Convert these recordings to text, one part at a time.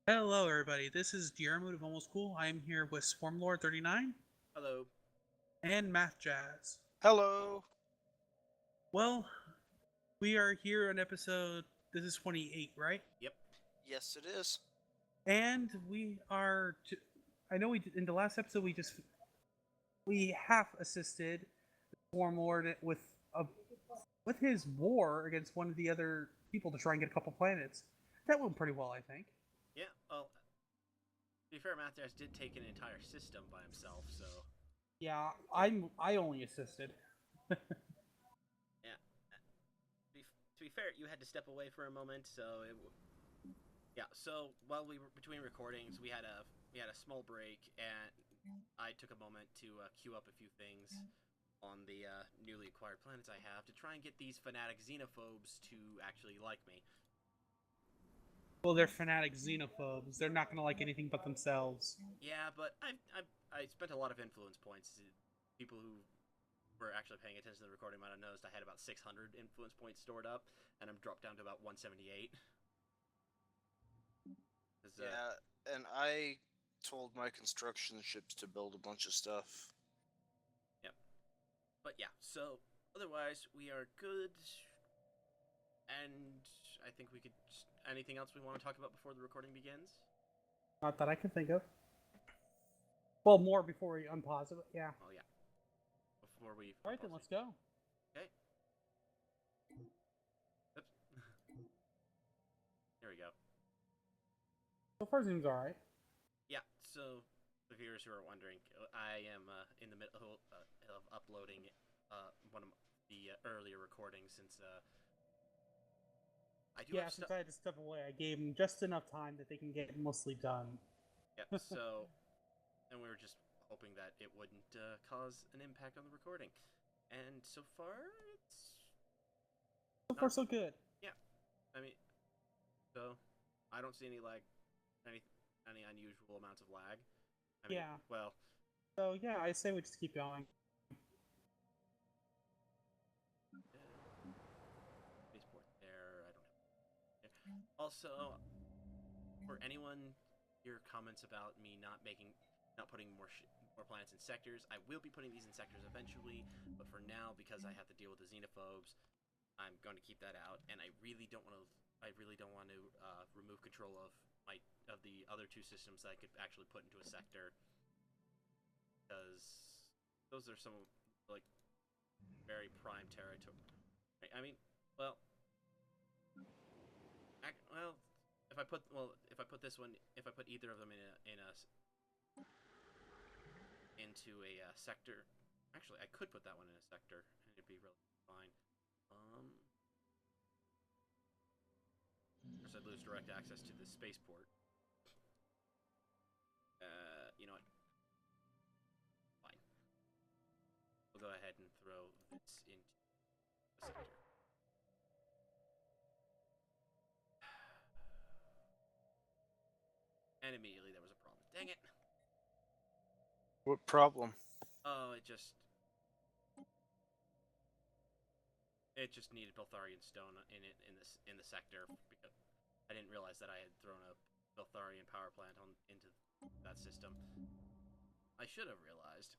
Hello, everybody. This is Diarmuid of Almost Cool. I am here with Swarmlord 39 Hello. and Math Jazz. Hello. Well, we are here on episode. This is 28, right? Yep. Yes, it is. And we are. I know we in the last episode we half assisted Swarmlord with his war against one of the other people to try and get a couple planets. That went pretty well, I think. Yeah. Well, to be fair, Matthias did take an entire system by himself, so Yeah, I only assisted. yeah. To be fair, you had to step away for a moment, so yeah. So while we were between recordings, we had a small break, and I took a moment to queue up a few things on the newly acquired planets I have to try and get these fanatic xenophobes to actually like me. Well, they're fanatic xenophobes. They're not going to like anything but themselves. Yeah, but I spent a lot of influence points. People who were actually paying attention to the recording might have noticed I had about 600 influence points stored up, and I'm dropped down to about 178. Yeah, and I told my construction ships to build a bunch of stuff. Yep. But yeah, so otherwise we are good, and I think we could. Anything else we want to talk about before the recording begins? Not that I can think of. Well, more before we unpause it. Yeah. Oh yeah. Before we. All right, then let's go. Okay. Oops. There we go. So far, seems all right. Yeah. So the viewers who are wondering, I am in the middle of uploading one of the earlier recordings since I do. Yeah, since I had to step away, I gave them just enough time that they can get mostly done. Yep. So, and we were just hoping that it wouldn't cause an impact on the recording, and so far it's So good. Yeah, I mean, so I don't see any lag, any unusual amounts of lag. I mean, Yeah. Well. So yeah, I say we just keep going. Spaceport there. I don't have. Also, for anyone, your comments about me not putting more planets in sectors, I will be putting these in sectors eventually. But for now, because I have to deal with the xenophobes, I'm going to keep that out. And I really don't want to remove control of the other two systems that I could actually put into a sector, because those are some like very prime territory. I mean, well, if I put either of them into a sector, actually, I could put that one in a sector and it'd be really fine. Of course, I'd lose direct access to the spaceport. You know what? Fine. We'll go ahead and throw this into a sector. And immediately there was a problem. Dang it! What problem? Oh, it just needed Beltharian stone in the sector, because I didn't realize that I had thrown a Beltharian power plant into that system. I should have realized.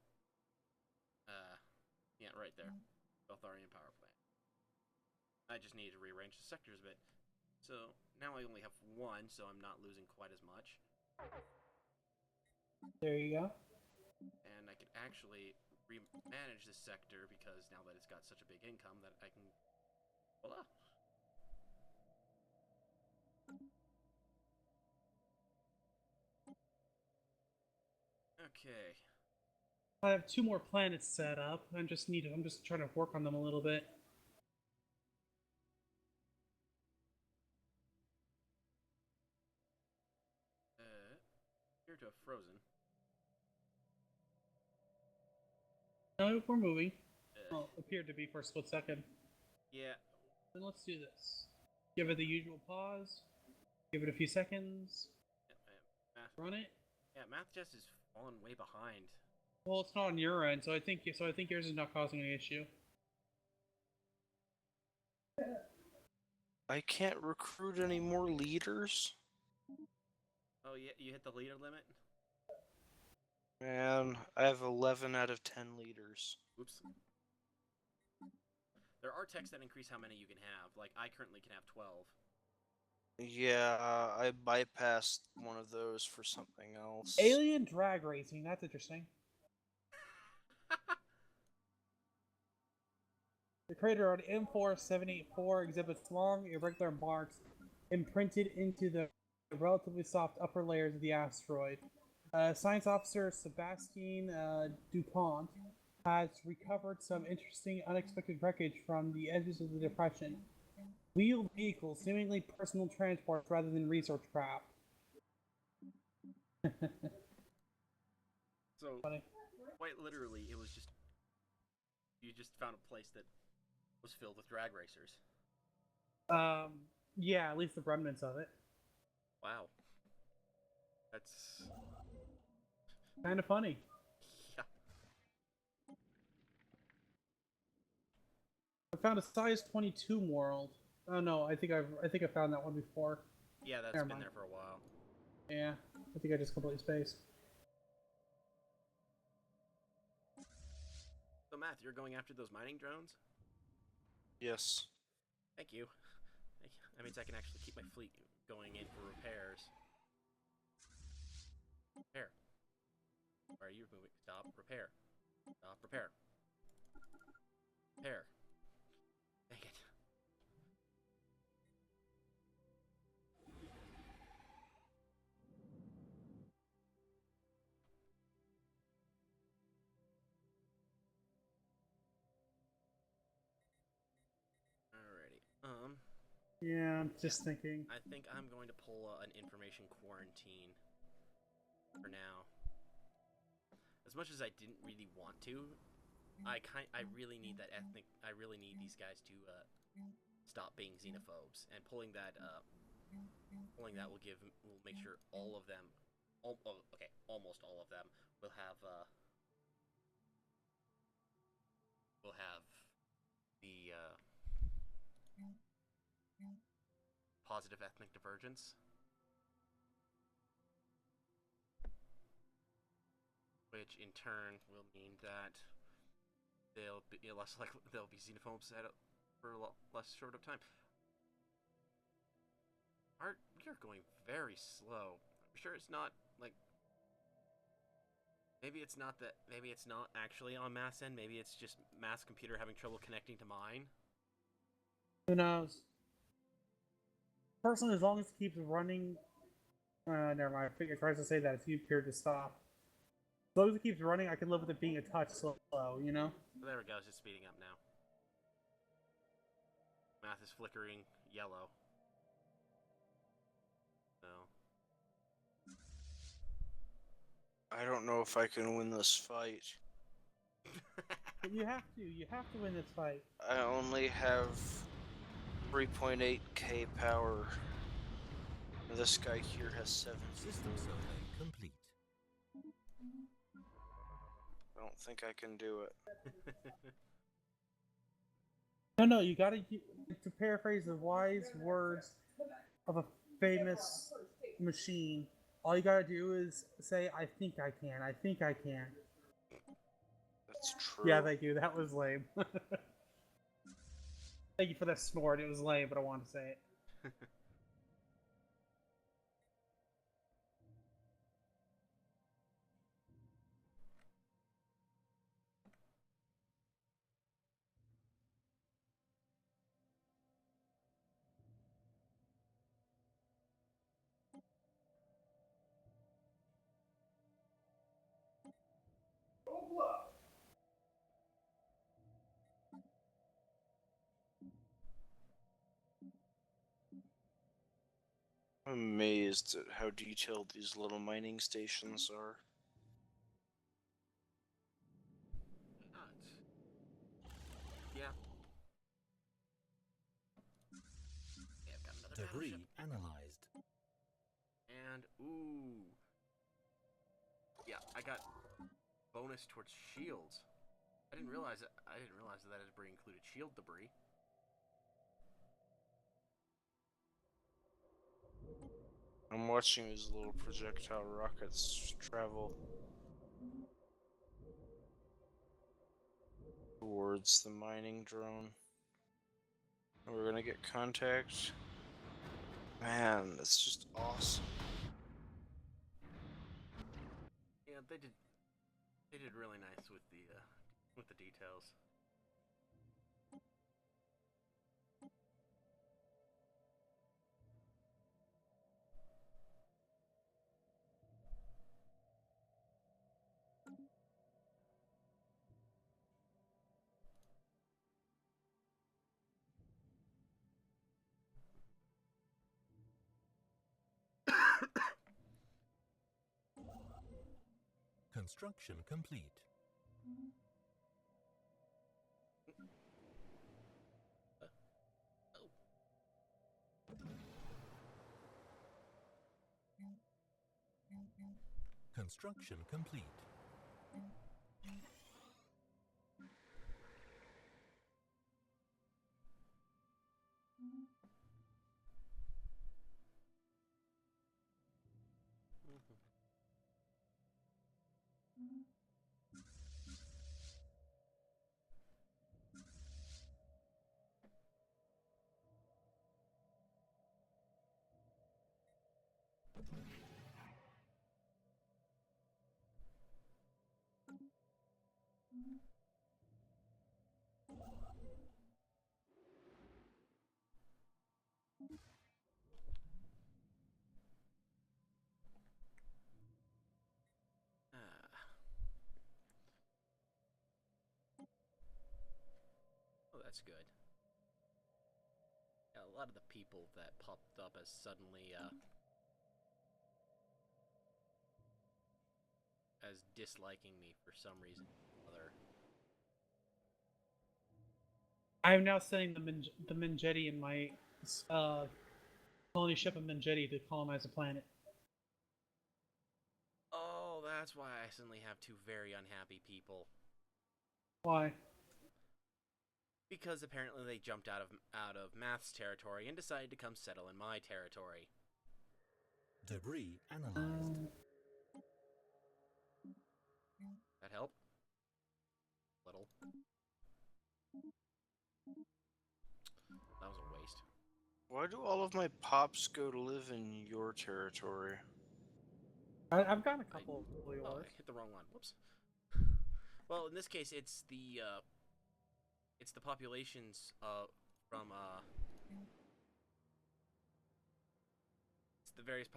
Yeah, right there, Beltharian power plant. I just needed to rearrange the sectors a bit. So now I only have one, so I'm not losing quite as much. There you go. And I can actually manage this sector, because now that it's got such a big income that I can. Voila. Okay. I have 2 more planets set up. I'm just trying to work on them a little bit. Appear to have frozen. No, we're moving. Well, appeared to be for a split second. Yeah. Then let's do this. Give it the usual pause. Give it a few seconds. Run it. Yeah, Math Jess is falling way behind. Well, it's not on your end, so I think yours is not causing any issue. I can't recruit any more leaders? Oh, yeah, you hit the leader limit? Man, I have 11 out of 10 liters. Oops. There are techs that increase how many you can have. Like, I currently can have 12. Yeah, I bypassed one of those for something else. Alien drag racing. That's interesting. The crater on M4784 exhibits long, irregular marks imprinted into the relatively soft upper layers of the asteroid. Science officer Sebastian DuPont has recovered some interesting, unexpected wreckage from the edges of the depression. Wheeled vehicles, seemingly personal transports rather than research craft. So, Funny. quite literally, it was just... You just found a place that was filled with drag racers. Yeah, at least the remnants of it. Wow. That's... Kind of funny. Yeah. I found a size 22 world. Oh no, I think I found that one before. Yeah, that's Never been mind. there for a while. Yeah, I think I just completely spaced. So, Matt, you're going after those mining drones? Yes. Thank you. That means I can actually keep my fleet going in for repairs. Repair. Why are you moving? Stop. Repair. Stop. Repair. Repair. Dang it. Alrighty. Yeah, I'm just thinking. I think I'm going to pull an information quarantine for now. As much as I didn't really want to, I really need that ethnic. I really need these guys to stop being xenophobes, and pulling that will make sure all of them, almost all of them will have the positive ethnic divergence, which in turn will mean that they'll be less likely they'll be xenophobes for a less short of time. Art, you're going very slow. I'm sure it's not like. Maybe it's not actually on mass end. Maybe it's just mass computer having trouble connecting to mine. Who knows? Personally, as long as it keeps running, never mind. I think it tries to say that it's appeared to stop. As long as it keeps running, I can live with it being a touch slow. You know. There we go. It's just speeding up now. Math is flickering yellow. So. I don't know if I can win this fight. But you have to. You have to win this fight. I only have 3.8k power. This guy here has 7. System survey complete. I don't think I can do it. No, you gotta, to paraphrase the wise words of a famous machine, all you gotta do is say, I think I can, I think I can. That's true. Yeah, thank you, that was lame. Thank you for that snort, it was lame, but I wanted to say it. I'm amazed at how detailed these little mining stations are. Yeah. Yeah, I've got another Debris battleship. analyzed. And ooh. Yeah, I got bonus towards shields. I didn't realize that debris included shield debris. How I'm watching these little projectile rockets travel towards the mining drone. We're gonna get contact. Man, that's just awesome. Yeah, they did. They did really nice with the details. Construction complete. Construction complete. Oh, that's good. Yeah, a lot of the people that popped up as suddenly as disliking me for some reason or other. I am now sending the Mengeti in my colony ship of Mengeti to colonize the planet. Oh, that's why I suddenly have two very unhappy people. Why? Because apparently they jumped out of Math's territory and decided to come settle in my territory. Debris analyzed. That help? Little. That was a waste. Why do all of my pops go to live in your territory? I've gotten a couple of Oh, I yours. hit the wrong one. Whoops. Well, in this case, it's the populations from it's the various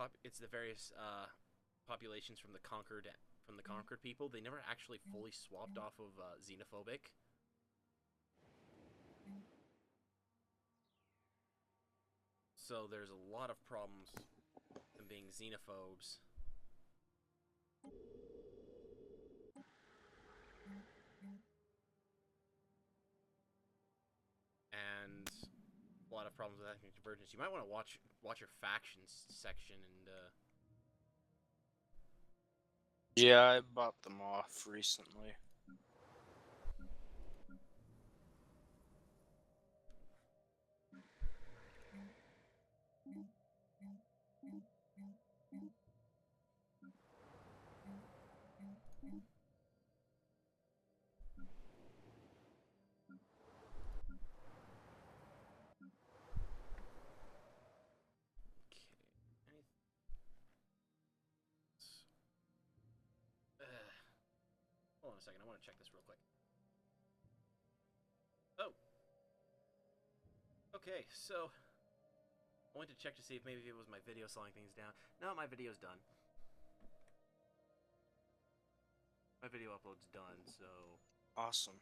populations from the conquered people. They never actually fully swapped off of xenophobic. So there's a lot of problems in being xenophobes. And a lot of problems with ethnic divergence. You might want to watch your factions section and Yeah, I bought them off recently. hold on a second, I want to check this real quick. Oh. Okay, so I went to check to see if maybe it was my video slowing things down. No, my video's done. My video upload's done, so... Awesome.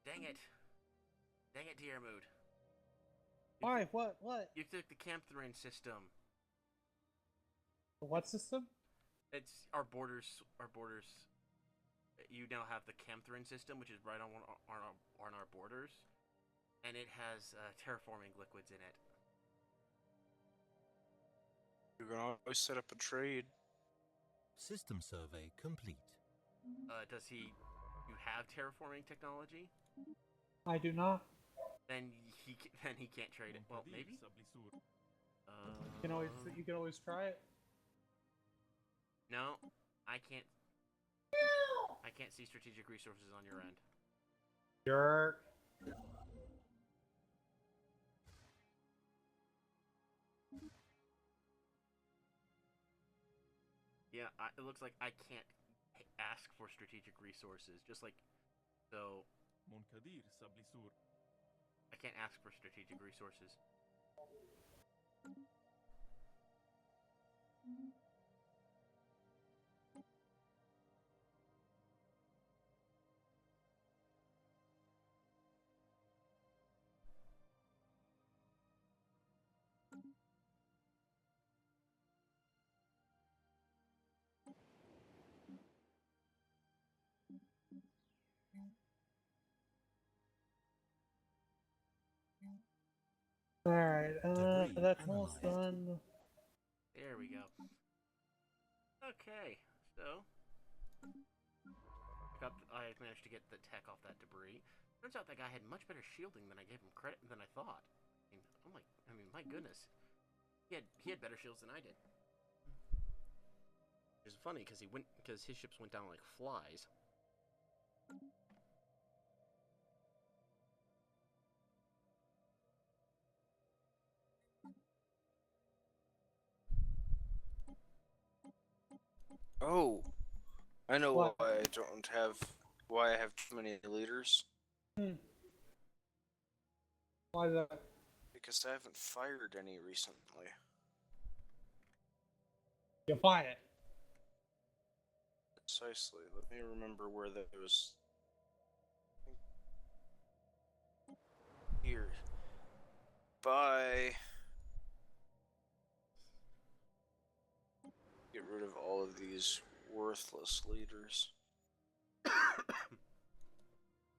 Dang it. Dang it, Diarmuid. Why? What? What? You took the Camthrin system. The what system? It's our borders. You now have the Camthrin system, which is right on our borders, and it has terraforming liquids in it. You can always set up a trade. System survey complete. Does he? You have terraforming technology? I do not. Then he can't trade it. Well, maybe. You can always try it. No, I can't. I can't see strategic resources on your end. Jerk. Yeah, it looks like I can't ask for strategic resources. Just like so, I can't ask for strategic resources. Alright, Debris that's almost analyzed. done. There we go. Okay, so I managed to get the tech off that debris. Turns out that guy had much better shielding than I gave him credit than I thought. My goodness, he had better shields than I did. It's funny because his ships went down like flies. Oh, I know What? why I have too many leaders. Why is that? Because I haven't fired any recently. You buy it. Precisely. Let me remember where that was. Here. Bye. Get rid of all of these worthless leaders.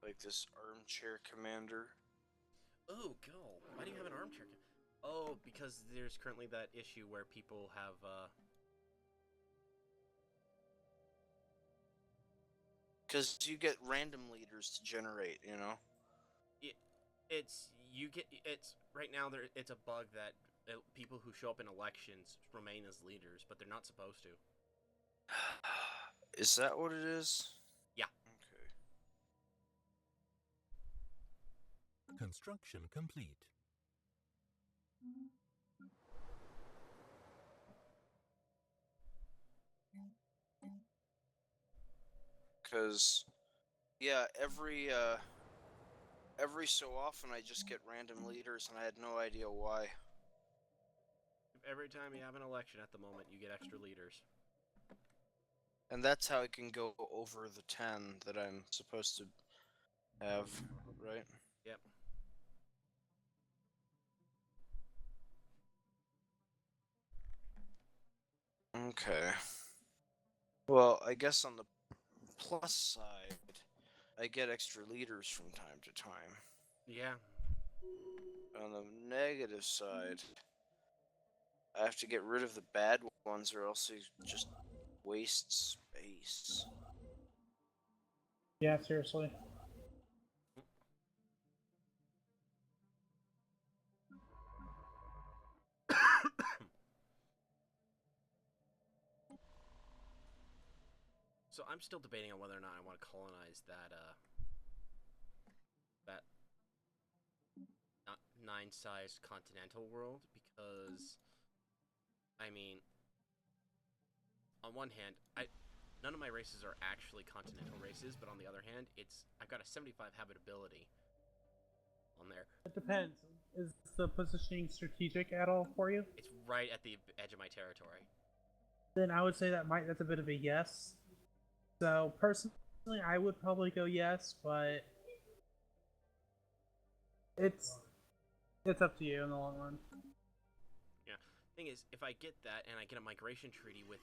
Like this armchair commander. Oh, go. Why do you have an armchair? Oh, because there's currently that issue where people have, Because you get random leaders to generate, you know? It's right now it's a bug that people who show up in elections remain as leaders, but they're not supposed to. Is that what it is? Yeah. Okay. Construction complete. Because, yeah, every so often I just get random leaders and I had no idea why. Every time you have an election at the moment, you get extra leaders. And that's how I can go over the 10 that I'm supposed to have, right? Yep. Okay. Well, I guess on the plus side, I get extra leaders from time to time. Yeah. On the negative side, I have to get rid of the bad ones or else they just waste space. Yeah, seriously. So I'm still debating on whether or not I want to colonize that nine-sized continental world, because I mean, on one hand, none of my races are actually continental races, but on the other hand, I've got a 75 habitability on there. It depends. Is the positioning strategic at all for you? It's right at the edge of my territory. Then I would say that's a bit of a yes. So personally, I would probably go yes, but it's up to you in the long run. Yeah. Thing is, if I get that and I get a migration treaty with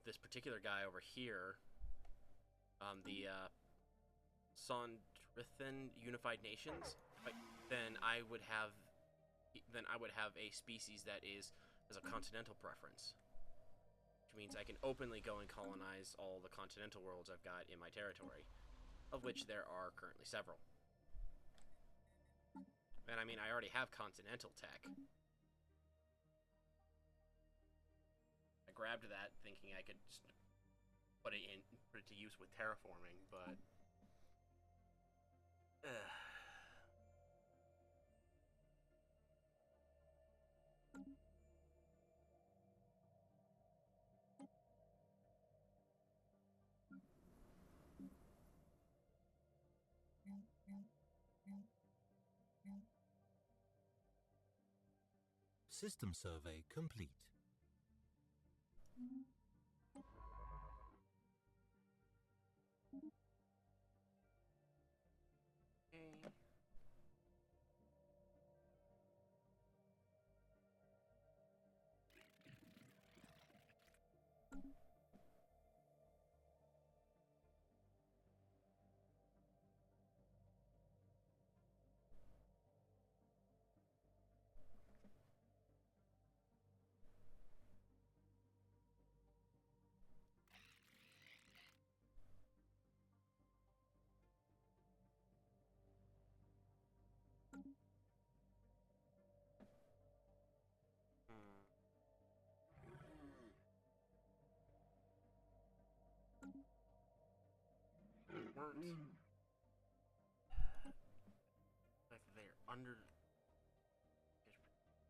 this particular guy over here, the Sondrithan Unified Nations, then I I would have a species that has a continental preference. Which means I can openly go and colonize all the continental worlds I've got in my territory, of which there are currently several. And I mean, I already have continental tech. I grabbed that thinking I could put it to use with terraforming, but System survey complete. okay. Weren't like they're under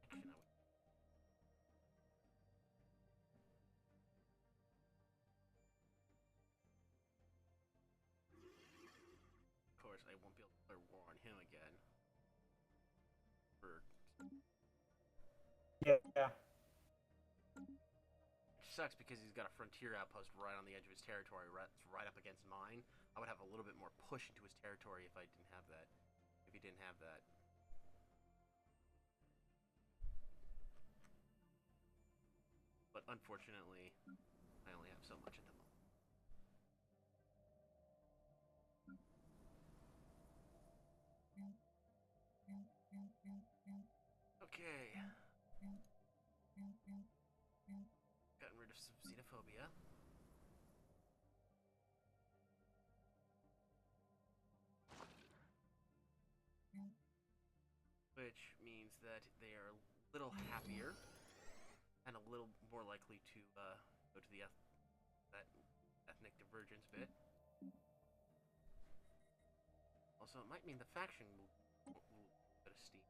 protection. Of course, I won't be able to declare war on him again. Yeah. Which sucks because he's got a frontier outpost right on the edge of his territory, right up against mine. I would have a little bit more push into his territory if I didn't have that. If he didn't have that. But unfortunately, I only have so much at the moment. Okay. Gotten rid of some xenophobia. Which means that they are a little happier and a little more likely to go to the that ethnic divergence bit. Also, it might mean the faction will get a steam.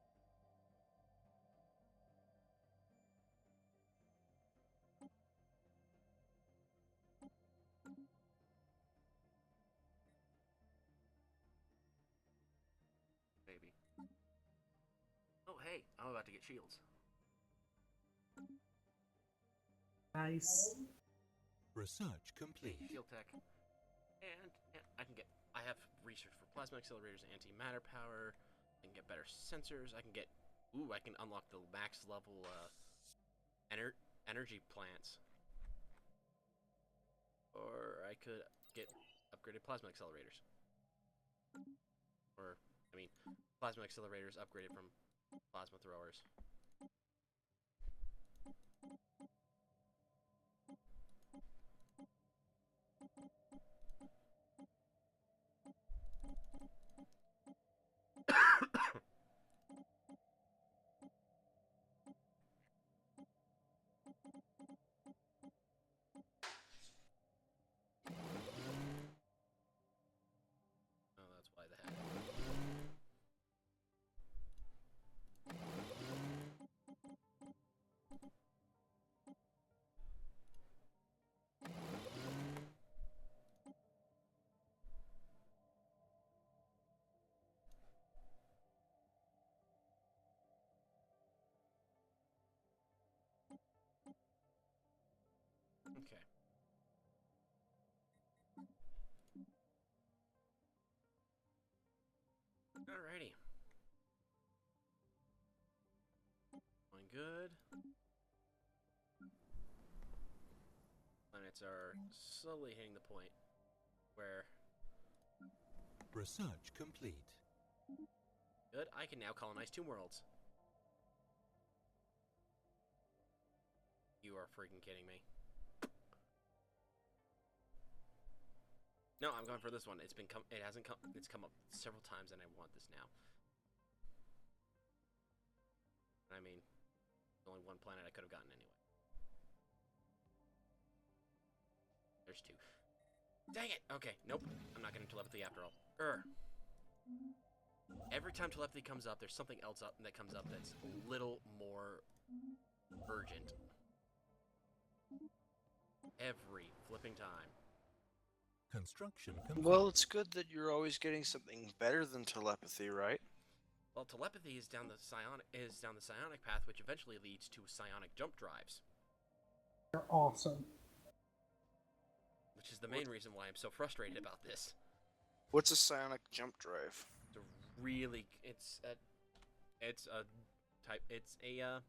Maybe. Oh, hey, I'm about to get shields. Nice. Research complete. Shield tech. And I have research for plasma accelerators, antimatter power. I can get better sensors. I can unlock the max level energy plants. Or I could get upgraded plasma accelerators. Or, I mean, plasma accelerators upgraded from plasma throwers. Oh, that's why the hat. Okay. Alrighty. Going good. Planets are slowly hitting the point where Research complete. good. I can now colonize 2 worlds. are freaking kidding me. No, I'm going for this one. It hasn't come. It's come up several times, and I want this now. I mean, there's only one planet I could have gotten anyway. There's two. Dang it! Okay, nope. I'm not getting telepathy after all. Every time telepathy comes up, there's something else that comes up that's a little more urgent. Every flipping time. Construction complete. Well, it's good that you're always getting something better than telepathy, right? Well, telepathy is down the psionic path, which eventually leads to psionic jump drives. They're awesome. Which is the main reason why I'm so frustrated about this. What's a psionic jump drive? It's a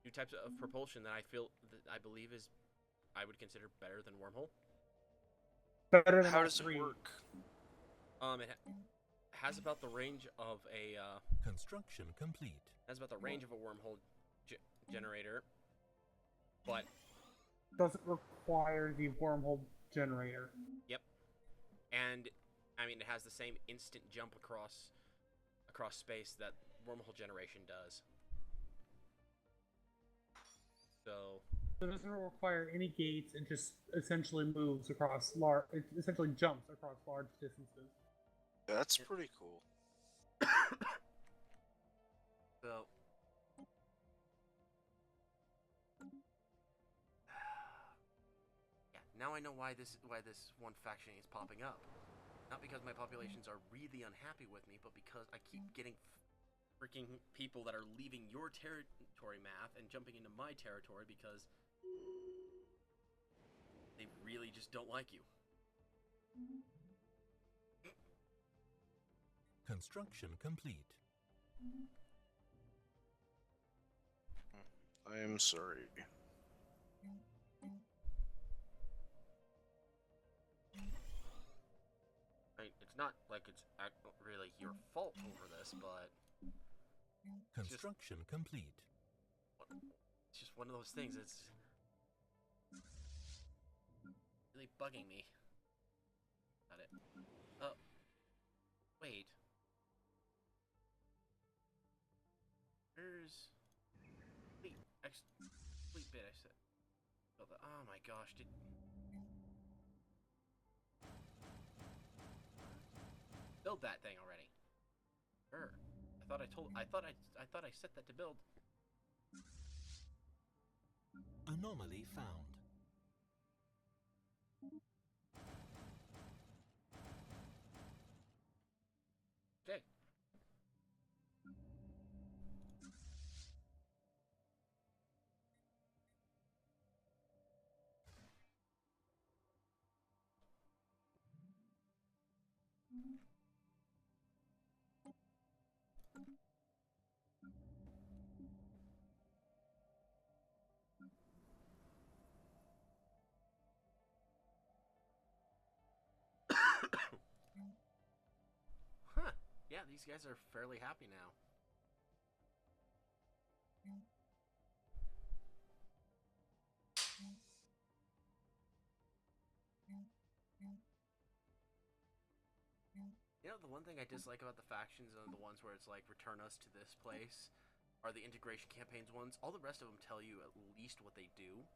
new types of propulsion that I believe I would consider better than wormhole. Better than How all does it three. work? It has about the range of a Construction complete. wormhole generator, but Doesn't require the wormhole generator. yep, and I mean it has the same instant jump across space that wormhole generation does. So It doesn't require any gates and just essentially moves across large. It essentially jumps across large distances. That's pretty cool. So yeah, now I know why this one faction is popping up. Not because my populations are really unhappy with me, but because I keep getting freaking people that are leaving your territory math and jumping into my territory because they really just don't like you. Construction complete. I am sorry. I mean, it's not like it's really your fault over this, but Construction complete. it's just one of those things. It's really bugging me. Got it. Oh, wait. There's complete bit. I said. Oh my gosh! Build that thing already. I thought I set that to build. Anomaly found. Okay. Huh. Yeah, these guys are fairly happy now. You know, the one thing I dislike about the factions are the ones where it's like, return us to this place, are the integration campaigns ones. All the rest of them tell you at least what they do.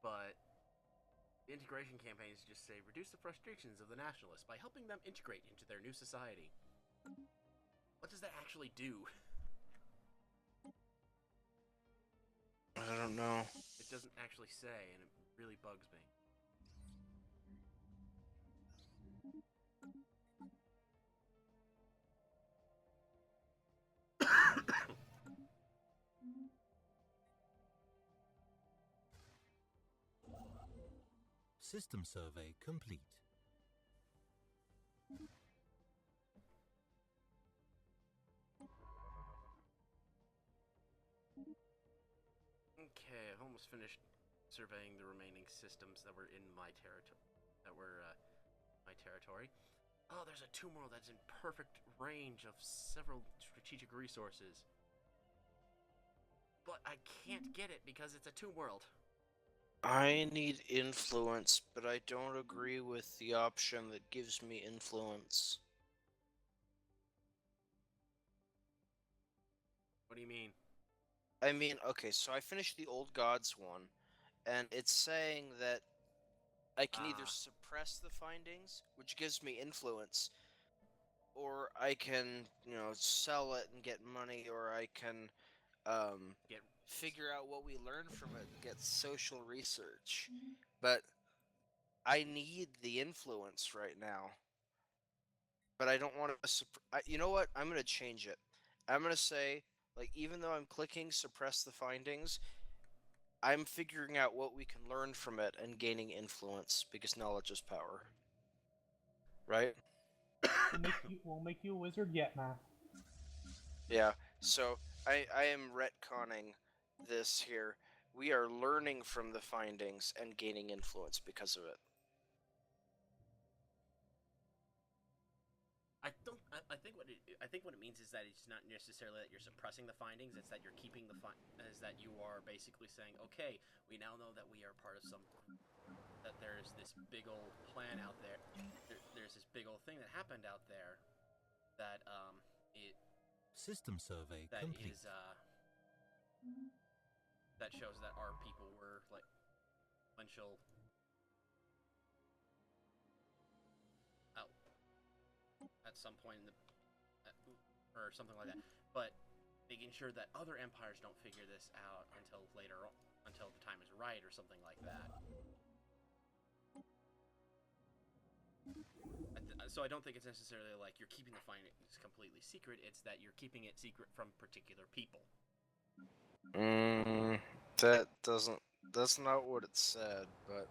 But the integration campaigns just say, reduce the frustrations of the nationalists by helping them integrate into their new society. What does that actually do? I don't know. It doesn't actually say, and it really bugs me. System survey complete. Okay, I've almost finished surveying the remaining systems that were in my territory. Oh, there's a tumor that's in perfect range of several strategic resources. but I can't get it because it's a tomb world. I need influence, but I don't agree with the option that gives me influence. What do you mean? I mean, okay, so I finished the Old Gods one, and it's saying that I can either suppress the findings, which gives me influence, or I can, sell it and get money, or I can Get figure out what we learned from it and get social research. But I need the influence right now. But I don't want to. You know what? I'm going to change it. I'm going to say, like, even though I'm clicking suppress the findings, I'm figuring out what we can learn from it and gaining influence because knowledge is power. Right? We'll make you a wizard yet, Matt. Yeah. So I am retconning this here. We are learning from the findings and gaining influence because of it. I think what it means is that it's not necessarily that you're suppressing the findings. It's that you're keeping is that you are basically saying, okay, we now know that we are part of something. That there's this big old plan out there. There's this big old thing that happened out there. That System survey that complete. is that shows that our people were like influential. At some point in the or something like that, but making sure that other empires don't figure this out until later on, until the time is right or something like that. So I don't think it's necessarily like you're keeping the findings completely secret. It's that you're keeping it secret from particular people. That's not what it said, but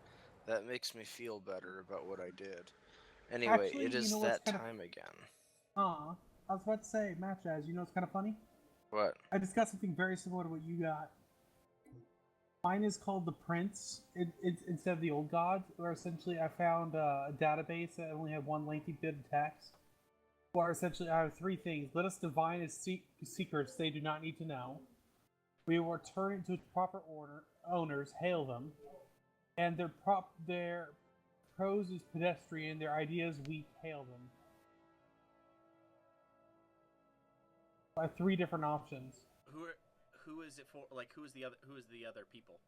that makes me feel better about what I did. Anyway, Actually, it is you know what's that kind time again. I was about to say, Matt Jazz, you know what's kind of funny? What? I just got something very similar to what you got. Mine is called the Prince. It's instead of the Old Gods, where essentially I found a database that only had one lengthy bit of text. Where essentially I have three things. Let us divine as secrets they do not need to know. We will return it to its proper owners, hail them. And their prose is pedestrian, their ideas weak, hail them. I have three different options. Who is it for? Like, who is the other people?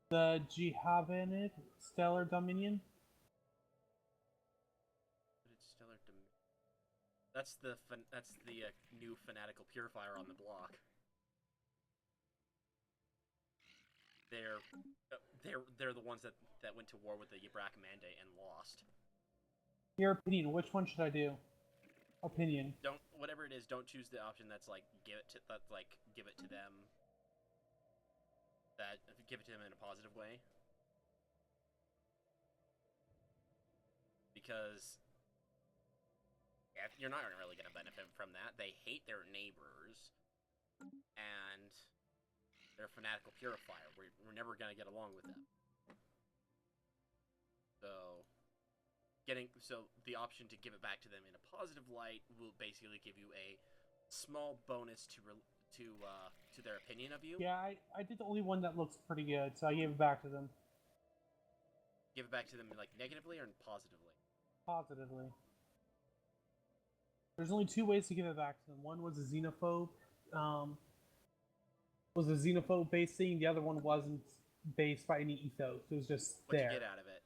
The Jihavanid Stellar Dominion. Stellar Dominion. That's the new fanatical purifier on the block. They're the ones that went to war with the Yabrak Mandate and lost. Your opinion, which one should I do? Opinion. Don't whatever it is. Don't choose the option that's like give it to them. That give it to them in a positive way. Because you're not really going to benefit from that. They hate their neighbors, and they're a fanatical purifier. We're never going to get along with them. So the option to give it back to them in a positive light will basically give you a small bonus to their opinion of you. Yeah, I did the only one that looks pretty good, so I gave it back to them. Give it back to them like negatively or positively? Positively. There's only two ways to give it back to them. One was a xenophobe, based thing. The other one wasn't based by any ethos. It was just What'd there. you get out of it?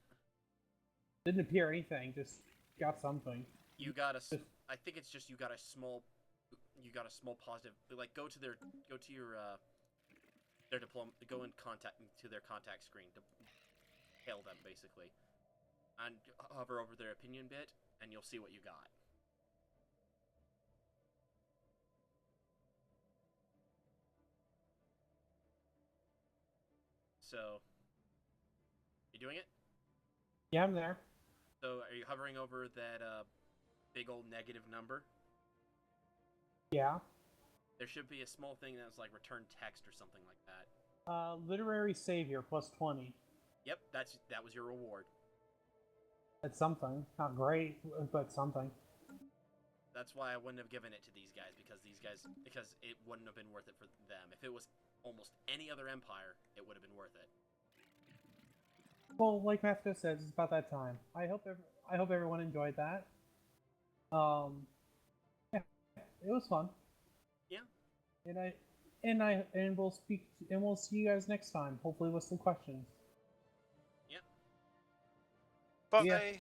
Didn't appear anything. Just got something. You got I think it's just you got a small positive. Like go to their diploma. Go and to their contact screen to hail them basically, and hover over their opinion bit, and you'll see what you got. So, you doing it? Yeah, I'm there. So, are you hovering over that big old negative number? Yeah. There should be a small thing that's like return text or something like that. Literary savior plus 20. Yep, that was your reward. That's something. Not great, but something. That's why I wouldn't have given it to these guys because it wouldn't have been worth it for them. If it was almost any other empire, it would have been worth it. Well, like Mathco says, it's about that time. I hope everyone enjoyed that. Yeah, it was fun. Yeah. And we'll see you guys next time. Hopefully with some questions. Yep. Bye. Yeah.